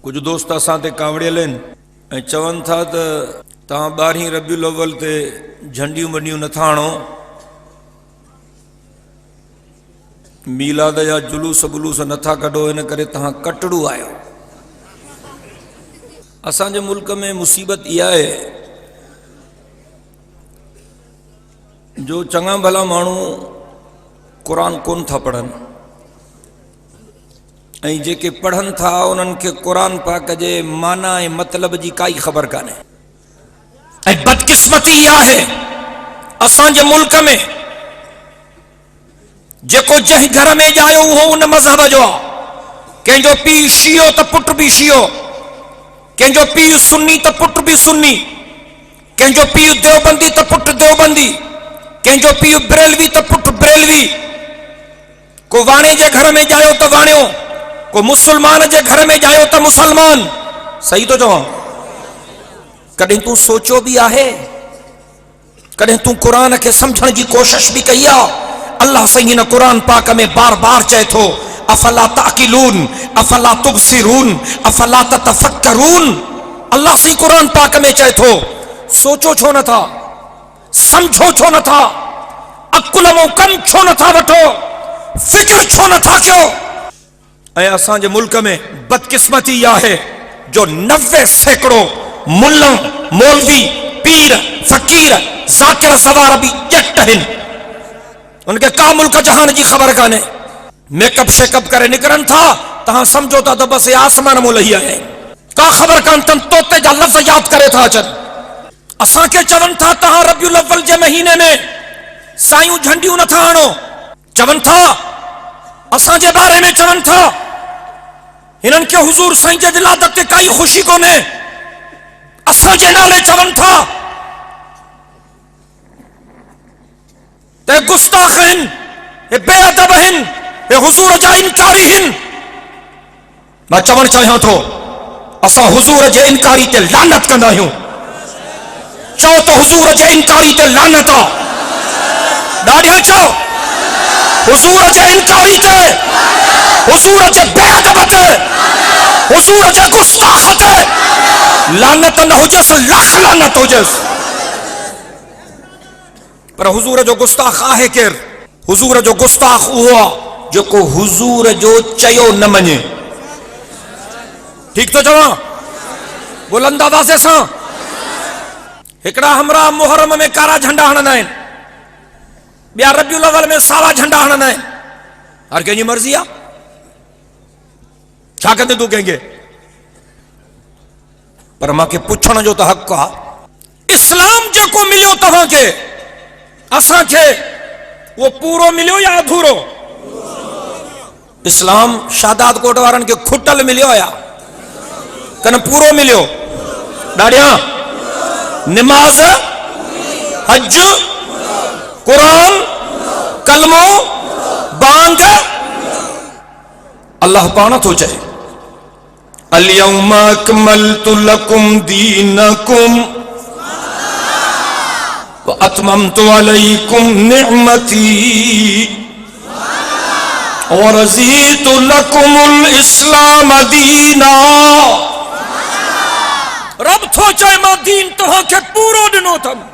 کچھ دوست اساں تے کاوڑیل ہیں چون تھا تاں 12 ربیع الاول تے جھنڈیوں بنڈیوں نتھا آنو، میلاد یا جلوس بلوس نتھا کڈو، ان کرے تاں کٹڑو آیو۔ اساں جے ملک میں مصیبت یہ ہے جو چنگا بھلا مانو قرآن کون تھا پڑھن، ऐं जेके पढ़नि था उन्हनि खे क़ुरान पाक जे माना ऐं मतिलब जी काई ख़बर कान्हे। ऐं बदकिस्मती इहा आहे असांजे मुल्क में जेको जंहिं घर में ॼायो उहो उन मज़हब जो आहे। कंहिंजो पीउ शियो त पुट बि शियो, कंहिंजो पीउ सुन्नी त पुट बि सुन्नी, कंहिंजो पीउ देवबंदी त पुट देवबंदी, कंहिंजो पीउ बरेलवी त पुट बरेलवी। को वाणे जे घर में ॼायो त वाणियो, को मुसलमान जे घर में ॼायो त मुसलमान। सही तो चवां? कॾहिं तूं सोचियो बि आहे, कॾहिं तूं क़ुरान खे सम्झण जी कोशिश बि कई आहे? अल्लाह सही न क़ुरान पाक में बार बार चए थो अफला ताकिलून अफला तुबसिरून अफला ततफक्करून। अल्लाह सही क़ुरान पाक में चए थो सोचो छो नथा, समझो छो नथा, अकुल मो कम छो नथा वठो, फिक्र छो नथा कयो। ऐं असांजे मुल्क में बदकिस्मती इहा आहे जो 90% मुल्ला मौलवी पीर फ़कीर ज़ाकिर सवार बि ॼट आहिनि, उनखे का मुल्क जहान जी ख़बर कान्हे। मेकअप शेकअप करे निकिरनि था, तव्हां सम्झो था त बसि आसमान मां लही आया आहिनि, का ख़बर कान अथनि, तोते जा लफ़्ज़ यादि करे था अचनि। असांखे चवनि था तव्हां रबिउल अव्वल जे महीने में सायूं झंडियूं नथा आणो, चवनि था असांजे बारे में चवनि था हिननि खे हुज़ूर साईं जे विलादत ते काई ख़ुशी कोन्हे। असांजे नाले चवनि था ते गुस्ताख़ आहिनि, हे बेअदब आहिनि, हे हुज़ूर जा इनकारी आहिनि। मां चवणु चाहियां थो असां हुज़ूर जे इनकारी ते लानत कंदा आहियूं। चओ त हुज़ूर जे इनकारी ते लानत आहे। ॾाढिया चओ हुज़ूर जे इनकारी ते, हुज़ूर जे बेअदब ते, हुज़ूर जे गुस्ताख़ ते लानत न हुजेसि, लख लानत हुजेसि। पर हुज़ूर जो गुस्ताख़ आहे केरु? हुज़ूर जो गुस्ताख़ उहो आहे जेको हुज़ूर जो चयो न मञे। ठीक तो चवां? बुलंद आवाज़ सां। हिकिड़ा हमरा मुहर्रम में कारा झंडा हणंदा आहिनि, ॿिया रबिउल अव्वल में सावा झंडा हणंदा आहिनि। हर कंहिंजी मर्ज़ी आहे, छा कंदे तूं कंहिंखे? पर मूंखे पुछण जो त हक़ आहे। इस्लाम जेको मिलियो तव्हांखे असांखे उहो पूरो मिलियो या अधूरो? इस्लाम शादात कोट वारनि खे खुटल मिलियो या कन पूरो मिलियो? ॾाढिया निमाज़ हज कुरान कलमो बांग। अल्लाह पाण थो चए अल-यौम अकमलतु लकुम दीनकुम व अतममतु अलैकुम निअमती व रज़ीतु लकुमुल इस्लाम दीना। रब थो चए मां दीन तव्हांखे पूरो ॾिनो अथमि।